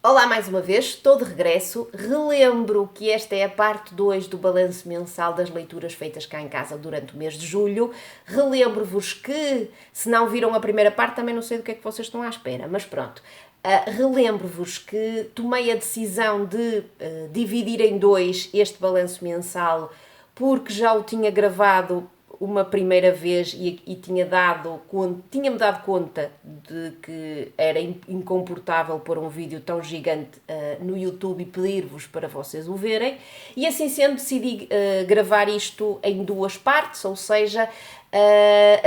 Olá mais uma vez, estou de regresso. Relembro que esta é a parte 2 do balanço mensal das leituras feitas cá em casa durante o mês de julho. Relembro-vos que, se não viram a primeira parte, também não sei do que é que vocês estão à espera, mas pronto. Relembro-vos que tomei a decisão de dividir em dois este balanço mensal porque já o tinha gravado uma primeira vez e tinha-me dado conta de que era incomportável pôr um vídeo tão gigante no YouTube e pedir-vos para vocês o verem, e assim sendo decidi gravar isto em duas partes, ou seja,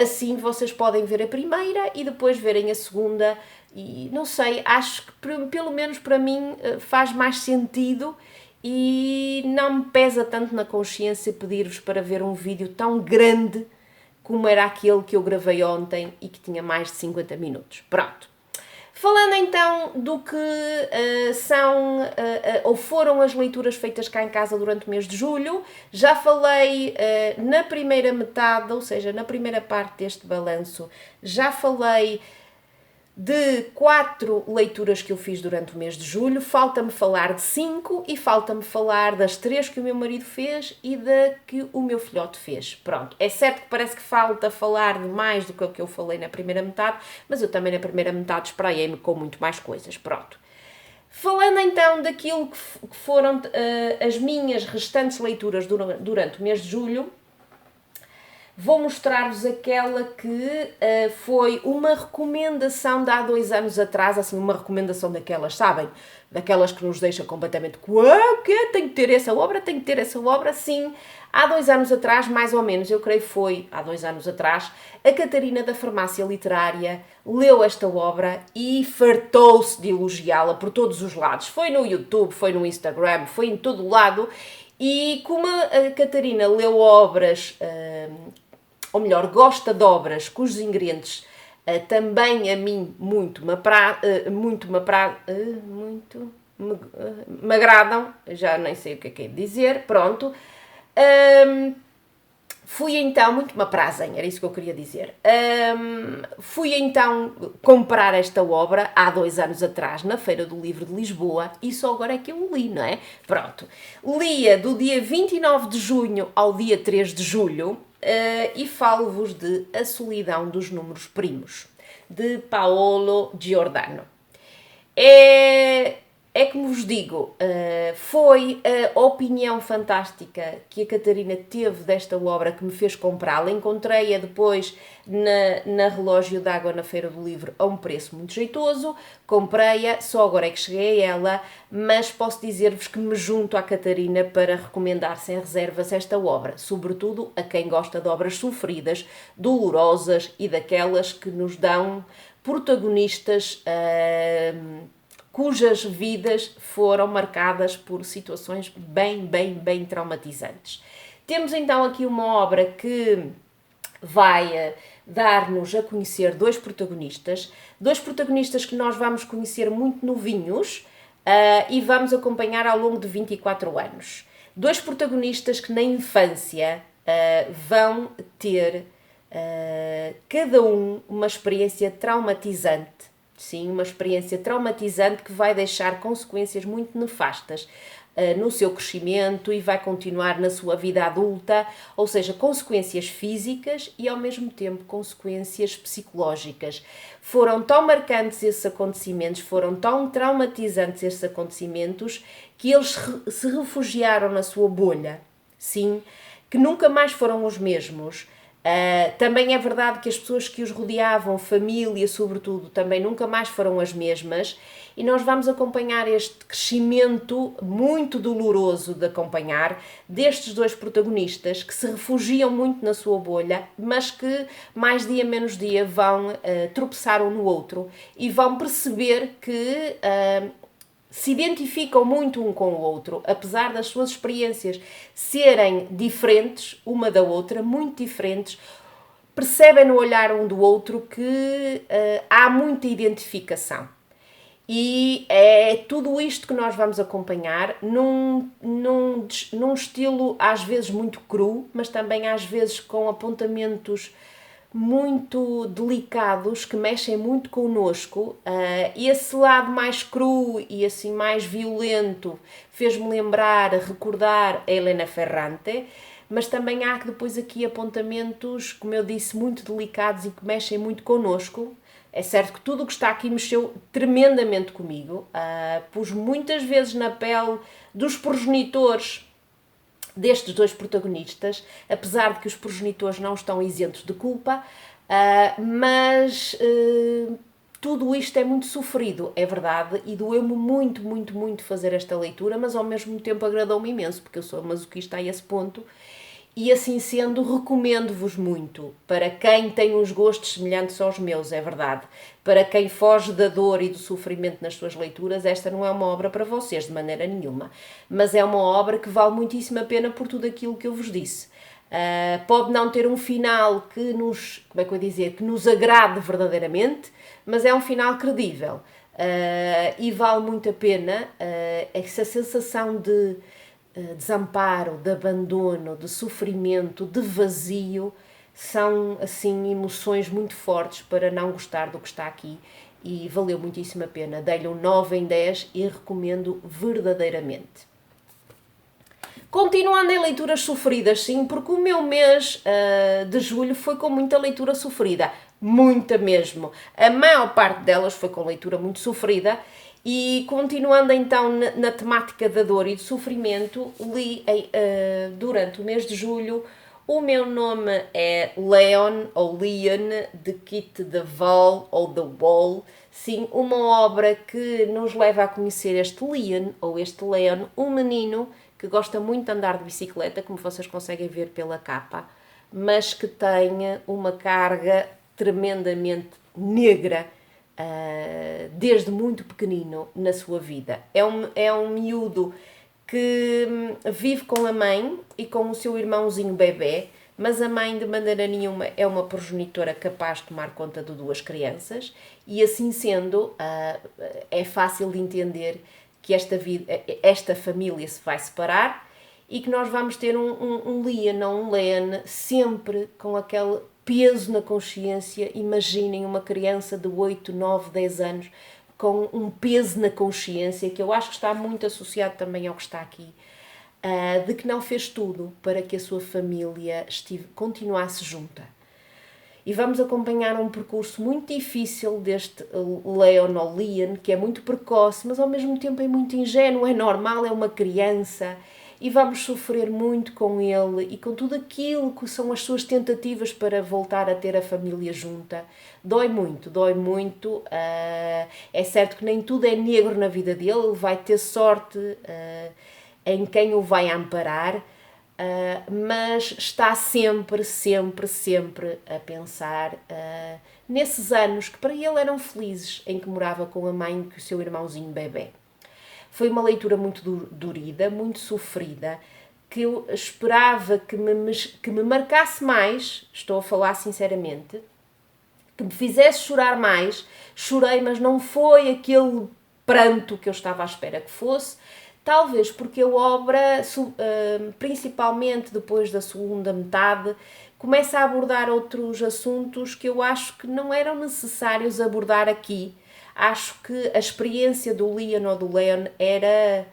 assim vocês podem ver a primeira e depois verem a segunda, e não sei, acho que pelo menos para mim faz mais sentido e não me pesa tanto na consciência pedir-vos para ver um vídeo tão grande como era aquele que eu gravei ontem e que tinha mais de 50 minutos. Pronto. Falando então do que ou foram as leituras feitas cá em casa durante o mês de julho, já falei na primeira metade, ou seja, na primeira parte deste balanço, já falei de 4 leituras que eu fiz durante o mês de julho. Falta-me falar de 5 e falta-me falar das 3 que o meu marido fez e da que o meu filhote fez. Pronto, é certo que parece que falta falar de mais do que o que eu falei na primeira metade, mas eu também na primeira metade espraiei-me com muito mais coisas. Pronto. Falando então daquilo que foram as minhas restantes leituras durante o mês de julho, vou mostrar-vos aquela que foi uma recomendação de há 2 anos atrás, assim, uma recomendação daquelas, sabem? Daquelas que nos deixa completamente, o quê? Tenho que ter essa obra, sim. Há 2 anos atrás, mais ou menos, eu creio que foi há 2 anos atrás, a Catarina da Farmácia Literária leu esta obra e fartou-se de elogiá-la por todos os lados. Foi no YouTube, foi no Instagram, foi em todo o lado. E como a Catarina leu obras, ou melhor, gosta de obras cujos ingredientes também a mim muito me agradam, já nem sei o que é de dizer, pronto. Fui então, muito me aprazem, era isso que eu queria dizer. Fui então comprar esta obra há 2 anos atrás, na Feira do Livro de Lisboa, e só agora é que eu li, não é? Pronto. Li-a do dia 29 de junho ao dia 3 de julho, e falo-vos de A Solidão dos Números Primos, de Paolo Giordano. É como vos digo, foi a opinião fantástica que a Catarina teve desta obra que me fez comprá-la. Encontrei-a depois na Relógio d'Água na Feira do Livro a um preço muito jeitoso, comprei-a, só agora é que cheguei a ela, mas posso dizer-vos que me junto à Catarina para recomendar sem reservas esta obra, sobretudo a quem gosta de obras sofridas, dolorosas e daquelas que nos dão protagonistas cujas vidas foram marcadas por situações bem traumatizantes. Temos então aqui uma obra que vai dar-nos a conhecer dois protagonistas que nós vamos conhecer muito novinhos e vamos acompanhar ao longo de 24 anos. Dois protagonistas que na infância vão ter cada um uma experiência traumatizante. Sim, uma experiência traumatizante que vai deixar consequências muito nefastas no seu crescimento e vai continuar na sua vida adulta, ou seja, consequências físicas e ao mesmo tempo consequências psicológicas. Foram tão marcantes esses acontecimentos, foram tão traumatizantes esses acontecimentos que eles se refugiaram na sua bolha, sim, que nunca mais foram os mesmos. Também é verdade que as pessoas que os rodeavam, família sobretudo, também nunca mais foram as mesmas, e nós vamos acompanhar este crescimento muito doloroso de acompanhar destes dois protagonistas que se refugiam muito na sua bolha, mas que mais dia menos dia vão tropeçar um no outro e vão perceber que se identificam muito um com o outro, apesar das suas experiências serem diferentes uma da outra, muito diferentes, percebem no olhar um do outro que há muita identificação. E é tudo isto que nós vamos acompanhar num estilo às vezes muito cru, mas também às vezes com apontamentos muito delicados, que mexem muito connosco. Esse lado mais cru e assim mais violento fez-me lembrar, recordar a Elena Ferrante, mas também há depois aqui apontamentos, como eu disse, muito delicados e que mexem muito connosco. É certo que tudo o que está aqui mexeu tremendamente comigo. Pus muitas vezes na pele dos progenitores destes dois protagonistas, apesar de que os progenitores não estão isentos de culpa, mas tudo isto é muito sofrido, é verdade, e doeu-me muito, muito, muito fazer esta leitura, mas ao mesmo tempo agradou-me imenso, porque eu sou masoquista a esse ponto, e assim sendo, recomendo-vos muito, para quem tem uns gostos semelhantes aos meus, é verdade. Para quem foge da dor e do sofrimento nas suas leituras, esta não é uma obra para vocês, de maneira nenhuma. Mas é uma obra que vale muitíssimo a pena por tudo aquilo que eu vos disse. Pode não ter um final que nos, como é que eu ia dizer, que nos agrade verdadeiramente, mas é um final credível. E vale muito a pena essa sensação de desamparo, de abandono, de sofrimento, de vazio, são assim emoções muito fortes para não gostar do que está aqui e valeu muitíssimo a pena. Dei-lhe um 9 em 10 e recomendo verdadeiramente. Continuando em leituras sofridas, sim, porque o meu mês de julho foi com muita leitura sofrida, muita mesmo. A maior parte delas foi com leitura muito sofrida. E continuando então na temática da dor e do sofrimento, li durante o mês de julho O Meu Nome é Leon, ou Leon, de Kit de Wall, ou The Wall. Sim, uma obra que nos leva a conhecer este Leon, ou este Leon, um menino que gosta muito de andar de bicicleta, como vocês conseguem ver pela capa, mas que tem uma carga tremendamente negra, desde muito pequenino na sua vida. É um miúdo que vive com a mãe e com o seu irmãozinho bebê, mas a mãe de maneira nenhuma é uma progenitora capaz de tomar conta de duas crianças e assim sendo é fácil de entender que esta família se vai separar e que nós vamos ter um Leon ou um Len sempre com aquele peso na consciência. Imaginem uma criança de 8, 9, 10 anos com um peso na consciência, que eu acho que está muito associado também ao que está aqui, de que não fez tudo para que a sua família continuasse junta. E vamos acompanhar um percurso muito difícil deste Leon ou Leon, que é muito precoce, mas ao mesmo tempo é muito ingênuo, é normal, é uma criança, e vamos sofrer muito com ele e com tudo aquilo que são as suas tentativas para voltar a ter a família junta. Dói muito. É certo que nem tudo é negro na vida dele, ele vai ter sorte em quem o vai amparar, mas está sempre a pensar nesses anos que para ele eram felizes, em que morava com a mãe e com o seu irmãozinho bebê. Foi uma leitura muito dorida, muito sofrida, que eu esperava que me marcasse mais, estou a falar sinceramente, que me fizesse chorar mais. Chorei, mas não foi aquele pranto que eu estava à espera que fosse, talvez porque a obra, principalmente depois da segunda metade, começa a abordar outros assuntos que eu acho que não eram necessários abordar aqui. Acho que a experiência do Leon ou do Leon era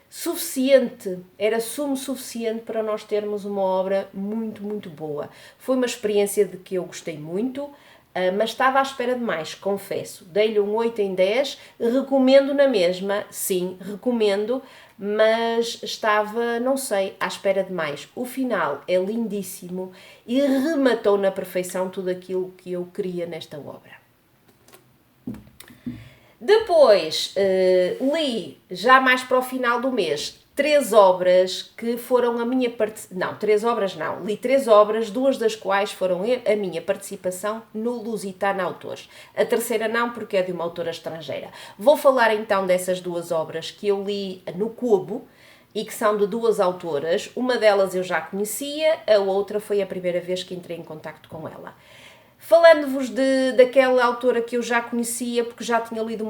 suficiente, era sumo suficiente para nós termos uma obra muito, muito boa. Foi uma experiência de que eu gostei muito, mas estava à espera de mais, confesso. Dei-lhe um 8 em 10, recomendo na mesma, sim, recomendo, mas estava, não sei, à espera de mais. O final é lindíssimo e rematou na perfeição tudo aquilo que eu queria nesta obra. Depois li, já mais para o final do mês, 3 obras que foram a minha participação. Não, 3 obras não. Li 3 obras, 2 das quais foram a minha participação no Lusitana Autores. A terceira não, porque é de uma autora estrangeira. Vou falar então dessas 2 obras que eu li no Kobo e que são de 2 autoras. Uma delas eu já conhecia, a outra foi a primeira vez que entrei em contacto com ela. Falando-vos daquela autora que eu já conhecia, porque já tinha lido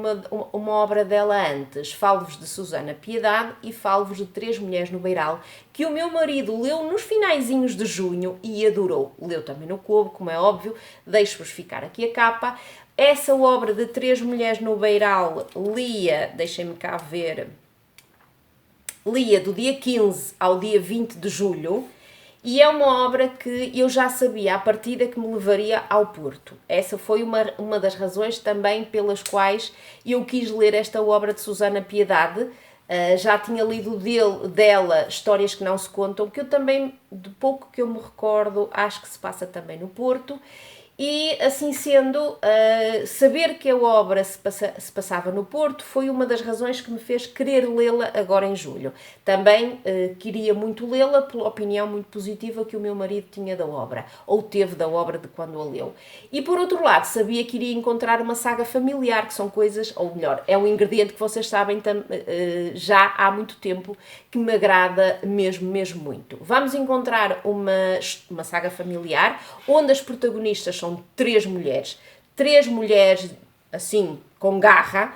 uma obra dela antes, falo-vos de Susana Piedade e falo-vos de Três Mulheres no Beiral, que o meu marido leu nos finaizinhos de junho e adorou. Leu também no Kobo, como é óbvio, deixo-vos ficar aqui a capa. Essa obra de Três Mulheres no Beiral lia, deixem-me cá ver, lia do dia 15 ao dia 20 de julho, e é uma obra que eu já sabia à partida que me levaria ao Porto. Essa foi uma das razões também pelas quais eu quis ler esta obra de Susana Piedade. Já tinha lido dela Histórias que Não Se Contam, que eu também, de pouco que eu me recordo, acho que se passa também no Porto. E, assim sendo, saber que a obra se passava no Porto foi uma das razões que me fez querer lê-la agora em julho. Também queria muito lê-la pela opinião muito positiva que o meu marido tinha da obra, ou teve da obra de quando a leu. E, por outro lado, sabia que iria encontrar uma saga familiar, que são coisas, ou melhor, é um ingrediente que vocês sabem já há muito tempo, que me agrada mesmo muito. Vamos encontrar uma saga familiar, onde as protagonistas são três mulheres assim, com garra,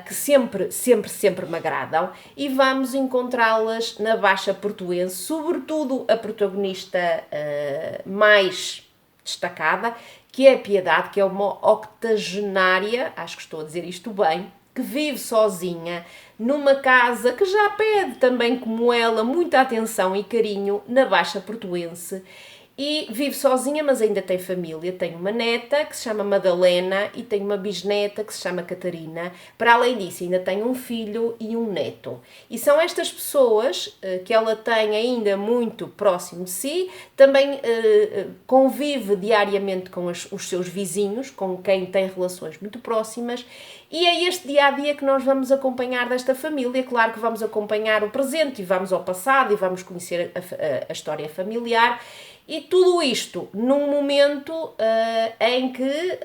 que sempre me agradam, e vamos encontrá-las na Baixa Portuense, sobretudo a protagonista mais destacada, que é a Piedade, que é uma octogenária, acho que estou a dizer isto bem, que vive sozinha numa casa que já pede também, como ela, muita atenção e carinho na Baixa Portuense. E vive sozinha, mas ainda tem família. Tem uma neta que se chama Madalena e tem uma bisneta que se chama Catarina. Para além disso, ainda tem um filho e um neto. E são estas pessoas que ela tem ainda muito próximo de si. Também convive diariamente com os seus vizinhos, com quem tem relações muito próximas. E é este dia-a-dia que nós vamos acompanhar desta família. Claro que vamos acompanhar o presente e vamos ao passado e vamos conhecer a história familiar. E tudo isto num momento em que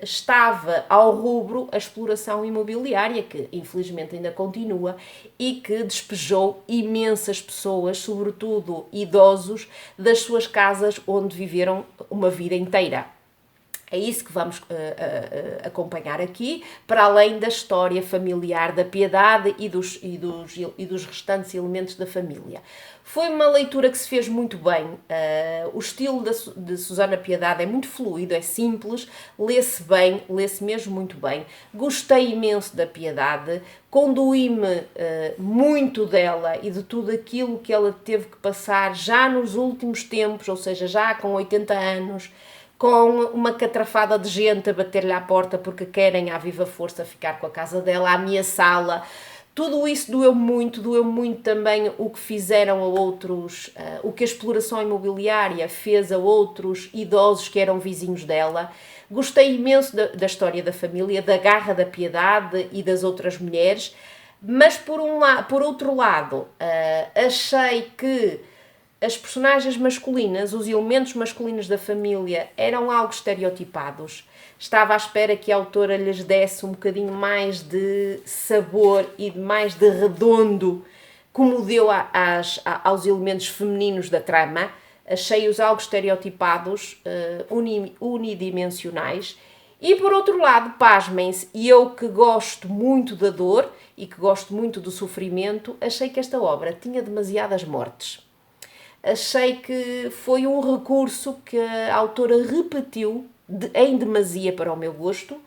estava ao rubro a exploração imobiliária, que infelizmente ainda continua, e que despejou imensas pessoas, sobretudo idosos, das suas casas onde viveram uma vida inteira. É isso que vamos acompanhar aqui, para além da história familiar da Piedade e dos restantes elementos da família. Foi uma leitura que se fez muito bem. O estilo de Susana Piedade é muito fluido, é simples, lê-se bem, lê-se mesmo muito bem. Gostei imenso da Piedade, conduí-me muito dela e de tudo aquilo que ela teve que passar já nos últimos tempos, ou seja, já com 80 anos, com uma catrafada de gente a bater-lhe à porta porque querem à viva força ficar com a casa dela, a ameaçá-la. Tudo isso doeu muito também o que fizeram a outros, o que a exploração imobiliária fez a outros idosos que eram vizinhos dela. Gostei imenso da história da família, da garra da Piedade e das outras mulheres, mas por outro lado, achei que as personagens masculinas, os elementos masculinos da família eram algo estereotipados. Estava à espera que a autora lhes desse um bocadinho mais de sabor e mais de redondo, como deu aos elementos femininos da trama. Achei-os algo estereotipados, unidimensionais. E por outro lado, pasmem-se, e eu que gosto muito da dor e que gosto muito do sofrimento, achei que esta obra tinha demasiadas mortes. Achei que foi um recurso que a autora repetiu em demasia para o meu gosto,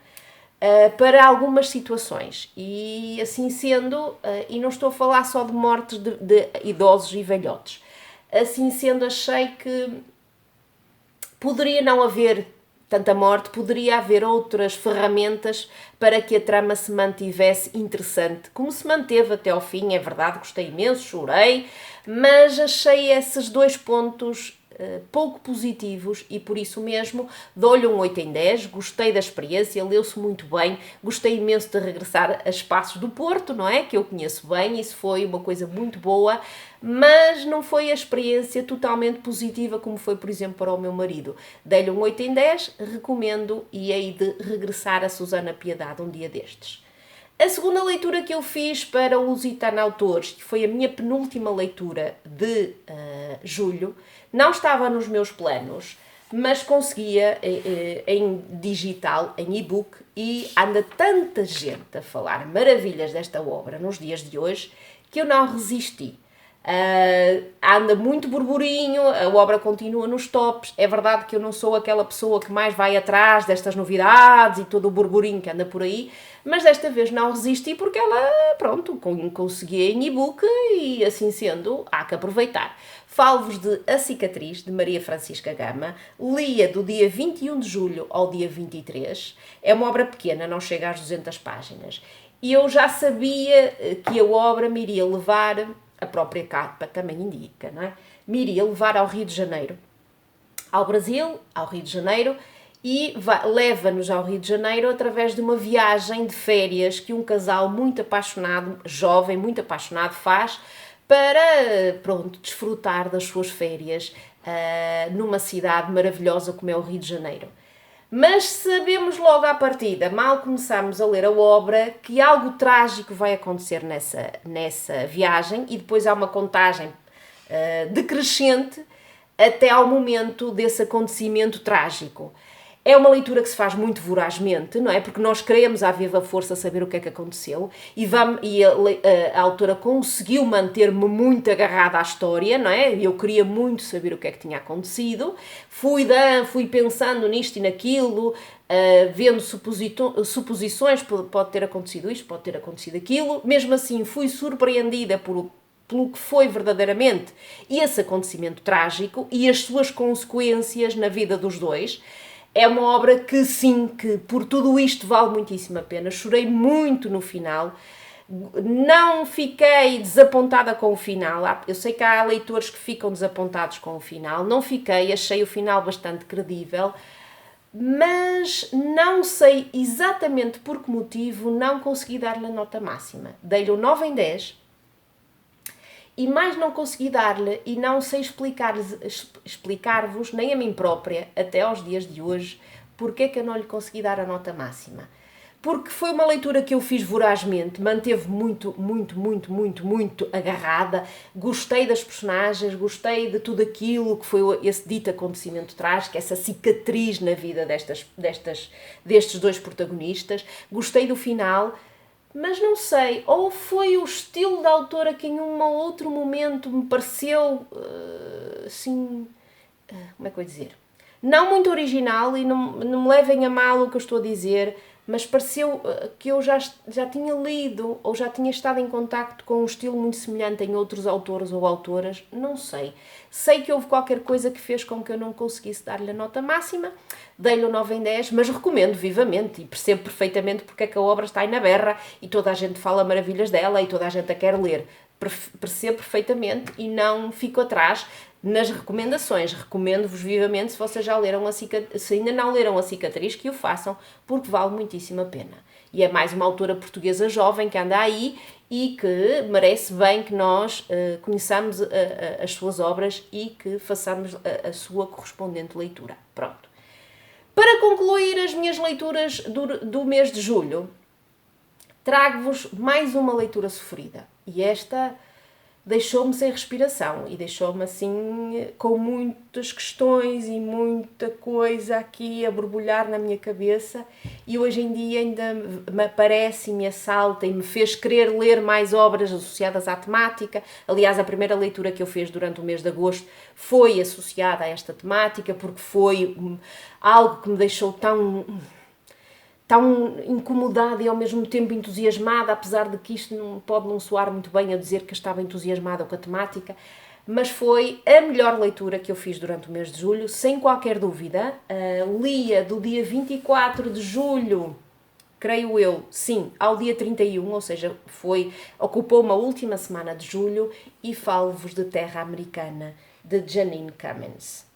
para algumas situações. E assim sendo, e não estou a falar só de mortes de idosos e velhotes, assim sendo, achei que poderia não haver tanta morte, poderia haver outras ferramentas para que a trama se mantivesse interessante, como se manteve até ao fim. É verdade, gostei imenso, chorei, mas achei esses dois pontos pouco positivos e por isso mesmo dou-lhe um 8 em 10, gostei da experiência, leu-se muito bem, gostei imenso de regressar a espaços do Porto, não é? Que eu conheço bem, isso foi uma coisa muito boa, mas não foi a experiência totalmente positiva como foi, por exemplo, para o meu marido. Dei-lhe um 8 em 10, recomendo e hei de regressar a Susana Piedade um dia destes. A segunda leitura que eu fiz para o Lusitano Autores, que foi a minha penúltima leitura de julho, não estava nos meus planos, mas conseguia em digital, em e-book, e anda tanta gente a falar maravilhas desta obra nos dias de hoje que eu não resisti. Anda muito burburinho, a obra continua nos tops. É verdade que eu não sou aquela pessoa que mais vai atrás destas novidades e todo o burburinho que anda por aí, mas desta vez não resisti porque ela, pronto, consegui em e-book e assim sendo, há que aproveitar. Falo-vos de A Cicatriz, de Maria Francisca Gama, lia do dia 21 de julho ao dia 23, é uma obra pequena, não chega às 200 páginas, e eu já sabia que a obra me iria levar, a própria capa também indica, não é? Me iria levar ao Rio de Janeiro, ao Brasil, ao Rio de Janeiro, e leva-nos ao Rio de Janeiro através de uma viagem de férias que um casal muito apaixonado, jovem, muito apaixonado, faz para, pronto, desfrutar das suas férias numa cidade maravilhosa como é o Rio de Janeiro. Mas sabemos logo à partida, mal começamos a ler a obra, que algo trágico vai acontecer nessa viagem e depois há uma contagem decrescente até ao momento desse acontecimento trágico. É uma leitura que se faz muito vorazmente, não é? Porque nós queremos à viva força saber o que é que aconteceu e a autora conseguiu manter-me muito agarrada à história, não é? Eu queria muito saber o que é que tinha acontecido. Fui pensando nisto e naquilo, vendo suposições, pode ter acontecido isto, pode ter acontecido aquilo. Mesmo assim, fui surpreendida pelo que foi verdadeiramente esse acontecimento trágico e as suas consequências na vida dos dois. É uma obra que sim, que por tudo isto vale muitíssimo a pena. Chorei muito no final, não fiquei desapontada com o final. Eu sei que há leitores que ficam desapontados com o final, não fiquei, achei o final bastante credível, mas não sei exatamente por que motivo não consegui dar-lhe a nota máxima. Dei-lhe o 9 em 10, e mais não consegui dar-lhe e não sei explicar-vos, nem a mim própria, até aos dias de hoje, porque é que eu não lhe consegui dar a nota máxima. Porque foi uma leitura que eu fiz vorazmente, manteve muito agarrada, gostei das personagens, gostei de tudo aquilo que foi esse dito acontecimento trágico, essa cicatriz na vida destes dois protagonistas, gostei do final. Mas não sei, ou foi o estilo da autora que em um ou outro momento me pareceu, assim, como é que eu ia dizer? Não muito original e não me levem a mal o que eu estou a dizer, mas pareceu que eu já tinha lido ou já tinha estado em contacto com um estilo muito semelhante em outros autores ou autoras, não sei. Sei que houve qualquer coisa que fez com que eu não conseguisse dar-lhe a nota máxima, dei-lhe o 9 em 10, mas recomendo vivamente e percebo perfeitamente porque é que a obra está aí na berra e toda a gente fala maravilhas dela e toda a gente a quer ler. Percebo perfeitamente e não fico atrás nas recomendações. Recomendo-vos vivamente, se vocês já leram se ainda não leram A Cicatriz, que o façam, porque vale muitíssimo a pena. E é mais uma autora portuguesa jovem que anda aí e que merece bem que nós conheçamos as suas obras e que façamos a sua correspondente leitura. Pronto. Para concluir as minhas leituras do mês de julho, trago-vos mais uma leitura sofrida. E esta deixou-me sem respiração e deixou-me assim com muitas questões e muita coisa aqui a borbulhar na minha cabeça e hoje em dia ainda me aparece e me assalta e me fez querer ler mais obras associadas à temática. Aliás, a primeira leitura que eu fiz durante o mês de agosto foi associada a esta temática porque foi algo que me deixou tão incomodada e ao mesmo tempo entusiasmada, apesar de que isto pode não soar muito bem a dizer que estava entusiasmada com a temática, mas foi a melhor leitura que eu fiz durante o mês de julho, sem qualquer dúvida. Lia do dia 24 de julho, creio eu, sim, ao dia 31, ou seja, ocupou uma última semana de julho, e falo-vos de Terra Americana, de Janine Cummins.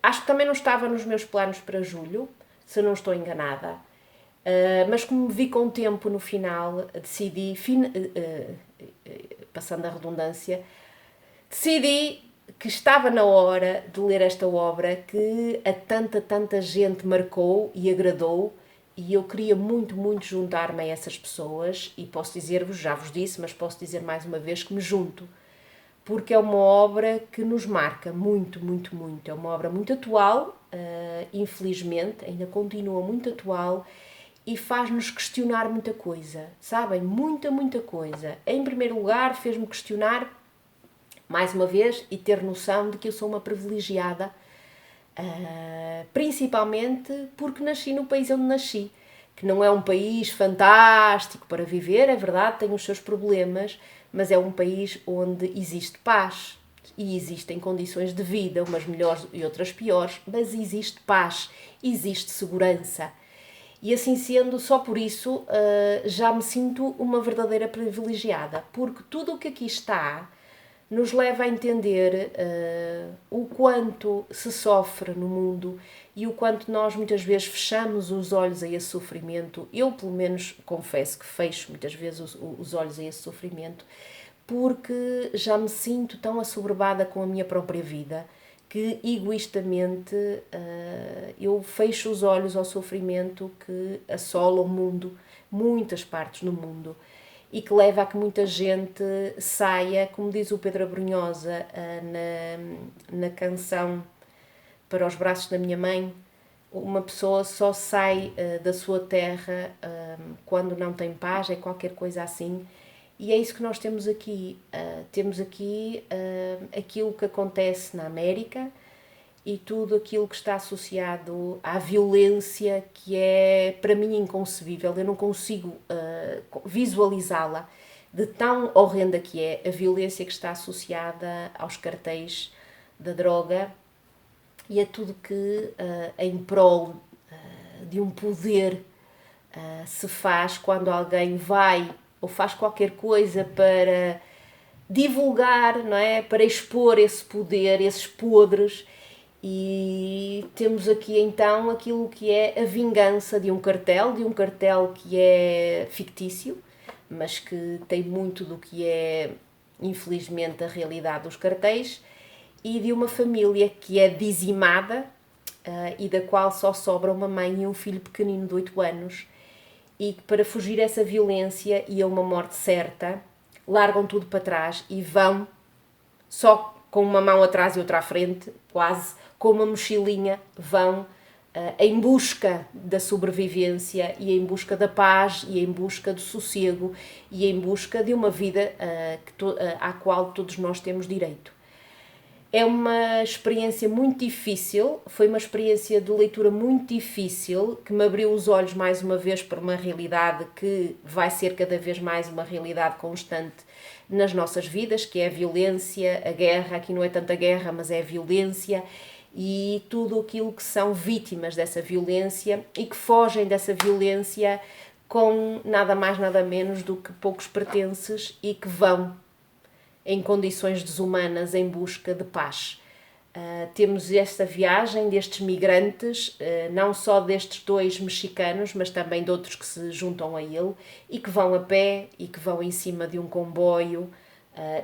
Acho que também não estava nos meus planos para julho, se não estou enganada. Mas como vi com tempo no final, decidi, passando a redundância, decidi que estava na hora de ler esta obra que a tanta gente marcou e agradou, e eu queria muito juntar-me a essas pessoas, e posso dizer-vos, já vos disse, mas posso dizer mais uma vez que me junto, porque é uma obra que nos marca muito. É uma obra muito atual, infelizmente, ainda continua muito atual e faz-nos questionar muita coisa, sabem? Muita coisa. Em primeiro lugar, fez-me questionar, mais uma vez, e ter noção de que eu sou uma privilegiada, principalmente porque nasci no país onde nasci, que não é um país fantástico para viver, é verdade, tem os seus problemas, mas é um país onde existe paz e existem condições de vida, umas melhores e outras piores, mas existe paz, existe segurança. E assim sendo, só por isso já me sinto uma verdadeira privilegiada, porque tudo o que aqui está nos leva a entender o quanto se sofre no mundo e o quanto nós muitas vezes fechamos os olhos a esse sofrimento. Eu, pelo menos, confesso que fecho muitas vezes os olhos a esse sofrimento, porque já me sinto tão assoberbada com a minha própria vida que egoístamente eu fecho os olhos ao sofrimento que assola o mundo, muitas partes no mundo, e que leva a que muita gente saia, como diz o Pedro Abrunhosa na canção Para os Braços da Minha Mãe, uma pessoa só sai da sua terra quando não tem paz, é qualquer coisa assim. E é isso que nós temos aqui. Temos aqui aquilo que acontece na América e tudo aquilo que está associado à violência, que é, para mim, inconcebível. Eu não consigo visualizá-la de tão horrenda que é a violência que está associada aos cartéis da droga e a tudo que em prol de um poder se faz quando alguém vai ou faz qualquer coisa para divulgar, não é? Para expor esse poder, esses podres. E temos aqui então aquilo que é a vingança de um cartel que é fictício, mas que tem muito do que é, infelizmente, a realidade dos cartéis, e de uma família que é dizimada e da qual só sobra uma mãe e um filho pequenino de 8 anos, e que para fugir a essa violência e a uma morte certa, largam tudo para trás e vão só com uma mão atrás e outra à frente, quase com uma mochilinha, vão em busca da sobrevivência e em busca da paz e em busca do sossego e em busca de uma vida à qual todos nós temos direito. É uma experiência muito difícil, foi uma experiência de leitura muito difícil, que me abriu os olhos mais uma vez para uma realidade que vai ser cada vez mais uma realidade constante nas nossas vidas, que é a violência, a guerra. Aqui não é tanta guerra, mas é a violência e tudo aquilo que são vítimas dessa violência e que fogem dessa violência com nada mais nada menos do que poucos pertences e que vão em condições desumanas em busca de paz. Temos esta viagem destes migrantes, não só destes 2 mexicanos, mas também de outros que se juntam a ele e que vão a pé e que vão em cima de um comboio,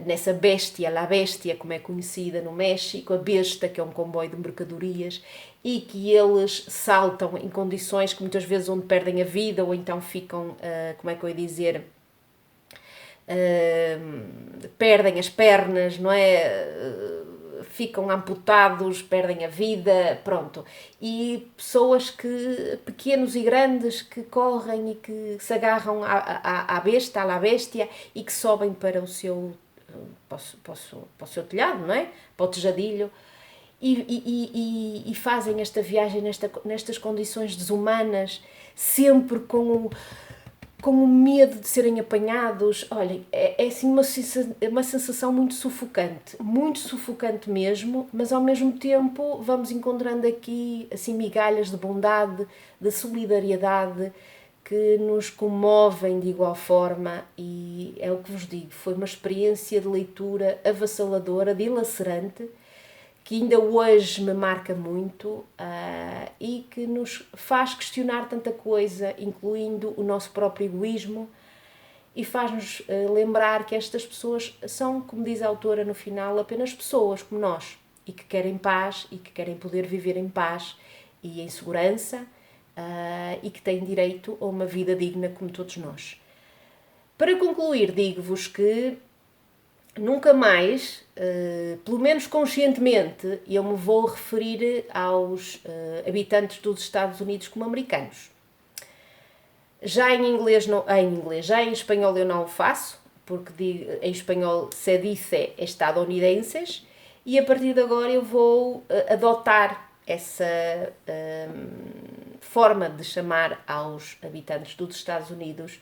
nessa Bestia, La Bestia, como é conhecida no México, a besta, que é um comboio de mercadorias, e que eles saltam em condições que muitas vezes onde perdem a vida ou então ficam, como é que eu ia dizer, perdem as pernas, não é? Ficam amputados, perdem a vida, pronto. E pessoas pequenos e grandes, que correm e que se agarram à besta, à la bestia, e que sobem para o seu, para o seu telhado, não é? Para o tejadilho. E fazem esta viagem nestas condições desumanas, sempre com o medo de serem apanhados. Olhem, é assim uma sensação muito sufocante mesmo, mas ao mesmo tempo vamos encontrando aqui assim migalhas de bondade, de solidariedade, que nos comovem de igual forma. E é o que vos digo, foi uma experiência de leitura avassaladora, dilacerante, que ainda hoje me marca muito e que nos faz questionar tanta coisa, incluindo o nosso próprio egoísmo, e faz-nos lembrar que estas pessoas são, como diz a autora no final, apenas pessoas como nós, e que querem paz e que querem poder viver em paz e em segurança e que têm direito a uma vida digna como todos nós. Para concluir, digo-vos que nunca mais, pelo menos conscientemente, eu me vou referir aos habitantes dos Estados Unidos como americanos. Já já em espanhol eu não o faço, porque em espanhol se dice estadunidenses, e a partir de agora eu vou adotar essa forma de chamar aos habitantes dos Estados Unidos,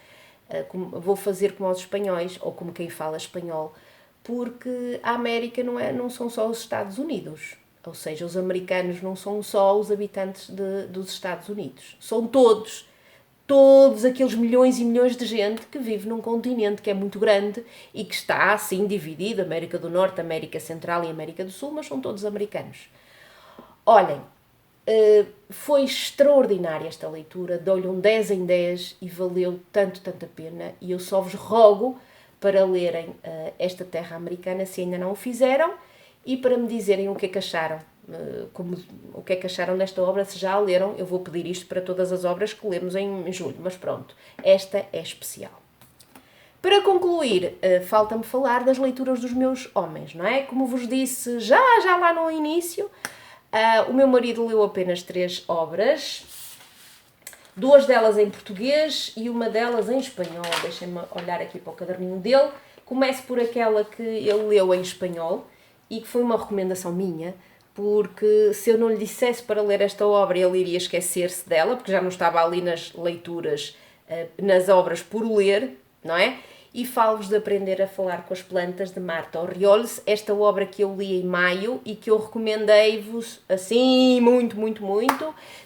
vou fazer como aos espanhóis, ou como quem fala espanhol, porque a América não são só os Estados Unidos. Ou seja, os americanos não são só os habitantes dos Estados Unidos. São todos aqueles milhões e milhões de gente que vive num continente que é muito grande e que está assim dividido, América do Norte, América Central e América do Sul, mas são todos americanos. Olhem, foi extraordinária esta leitura, dou-lhe um 10 em 10 e valeu tanto a pena, e eu só vos rogo para lerem esta Terra Americana se ainda não o fizeram e para me dizerem o que é que acharam. O que é que acharam desta obra, se já a leram. Eu vou pedir isto para todas as obras que lemos em julho, mas pronto, esta é especial. Para concluir, falta-me falar das leituras dos meus homens, não é? Como vos disse já lá no início, o meu marido leu apenas 3 obras, 2 delas em português e uma delas em espanhol. Deixem-me olhar aqui para o caderninho dele. Começo por aquela que ele leu em espanhol e que foi uma recomendação minha, porque se eu não lhe dissesse para ler esta obra, ele iria esquecer-se dela, porque já não estava ali nas leituras, nas obras por ler, não é? E falo-vos de Aprender a Falar com as Plantas, de Marta Orriols, esta obra que eu li em maio e que eu recomendei-vos, assim, muito.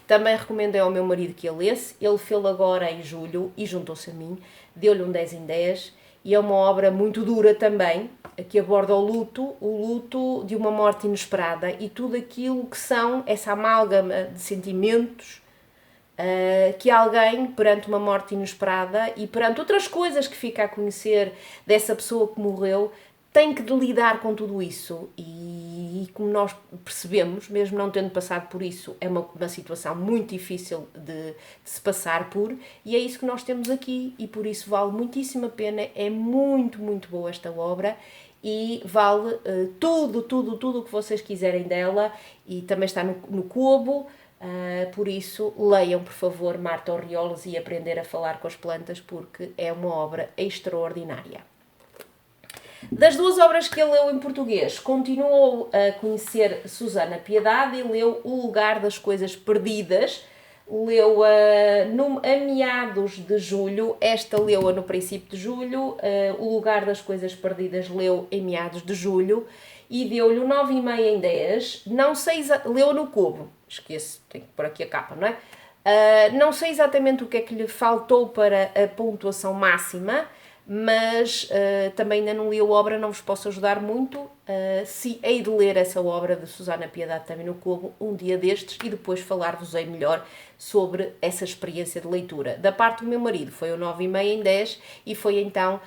Também recomendei ao meu marido que a lesse, ele fê-lo agora em julho e juntou-se a mim, deu-lhe um 10 em 10, e é uma obra muito dura também, que aborda o luto de uma morte inesperada e tudo aquilo que são essa amálgama de sentimentos que alguém, perante uma morte inesperada e perante outras coisas que fica a conhecer dessa pessoa que morreu, tem que lidar com tudo isso. E como nós percebemos, mesmo não tendo passado por isso, é uma situação muito difícil de se passar por, e é isso que nós temos aqui, e por isso vale muitíssimo a pena. É muito boa esta obra e vale tudo o que vocês quiserem dela, e também está no Kobo. Por isso, leiam, por favor, Marta Orriols e Aprender a Falar com as Plantas, porque é uma obra extraordinária. Das 2 obras que ele leu em português, continuou a conhecer Susana Piedade e leu O Lugar das Coisas Perdidas. Leu-a a meados de julho, esta leu-a no princípio de julho, O Lugar das Coisas Perdidas leu em meados de julho e deu-lhe 9,5 em 10. Não sei, leu no Kobo, esqueço, tenho que pôr aqui a capa, não é? Não sei exatamente o que é que lhe faltou para a pontuação máxima, mas também ainda não li a obra, não vos posso ajudar muito. Se hei de ler essa obra de Susana Piedade também no Kobo um dia destes e depois falar-vos-ei melhor sobre essa experiência de leitura. Da parte do meu marido foi o 9,5 em 10 e foi então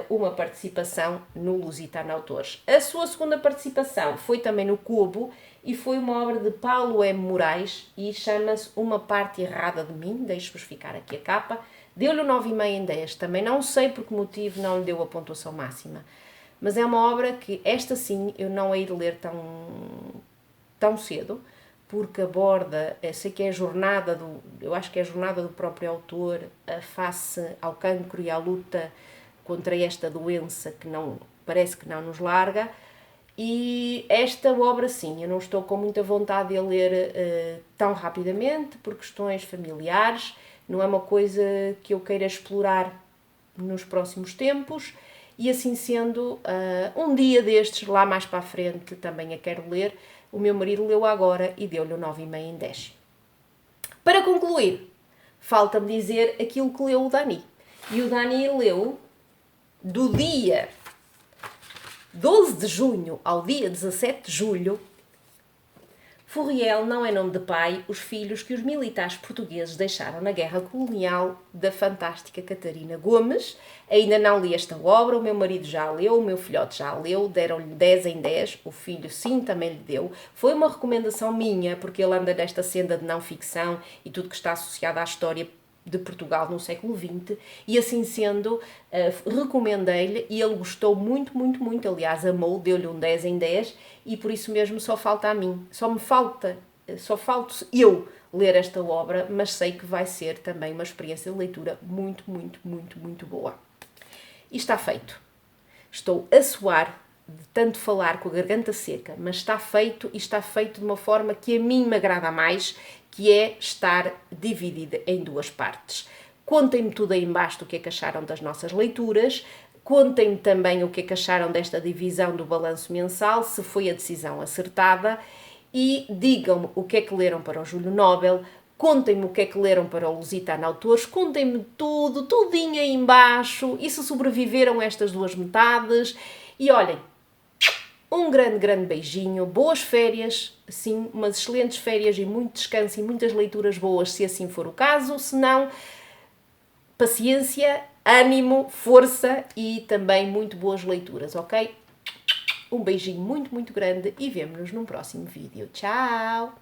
uma participação no Lusitano Autores. A sua segunda participação foi também no Kobo e foi uma obra de Paulo M. Moraes e chama-se Uma Parte Errada de Mim. Deixo-vos ficar aqui a capa. Deu-lhe o 9,5 em 10, também não sei por que motivo não lhe deu a pontuação máxima, mas é uma obra que, esta sim, eu não hei de ler tão cedo, porque aborda, sei que é a jornada eu acho que é a jornada do próprio autor, face ao cancro e à luta contra esta doença que parece que não nos larga, e esta obra sim, eu não estou com muita vontade de a ler tão rapidamente, por questões familiares. Não é uma coisa que eu queira explorar nos próximos tempos e, assim sendo, um dia destes, lá mais para a frente, também a quero ler. O meu marido leu agora e deu-lhe o 9,5 em 10. Para concluir, falta-me dizer aquilo que leu o Dani. E o Dani leu do dia 12 de junho ao dia 17 de julho. Furriel não é nome de pai, os filhos que os militares portugueses deixaram na guerra colonial, da fantástica Catarina Gomes. Ainda não li esta obra, o meu marido já a leu, o meu filhote já a leu, deram-lhe 10 em 10, o filho sim também lhe deu. Foi uma recomendação minha, porque ele anda nesta senda de não ficção e tudo que está associado à história de Portugal no século XX e assim sendo, recomendei-lhe e ele gostou muito, muito, muito, aliás amou, deu-lhe um 10 em 10 e por isso mesmo só falta a mim, só falto eu ler esta obra, mas sei que vai ser também uma experiência de leitura muito, muito, muito, muito boa. E está feito. Estou a suar de tanto falar com a garganta seca, mas está feito e está feito de uma forma que a mim me agrada mais, que é estar dividida em duas partes. Contem-me tudo aí embaixo do que é que acharam das nossas leituras, contem-me também o que é que acharam desta divisão do balanço mensal, se foi a decisão acertada e digam-me o que é que leram para o Júlio Nobel, contem-me o que é que leram para o Lusitano Autores, contem-me tudo, tudinho aí embaixo e se sobreviveram a estas duas metades e olhem, um grande, grande beijinho, boas férias, sim, umas excelentes férias e muito descanso e muitas leituras boas, se assim for o caso. Se não, paciência, ânimo, força e também muito boas leituras, ok? Um beijinho muito, muito grande e vemo-nos num próximo vídeo. Tchau!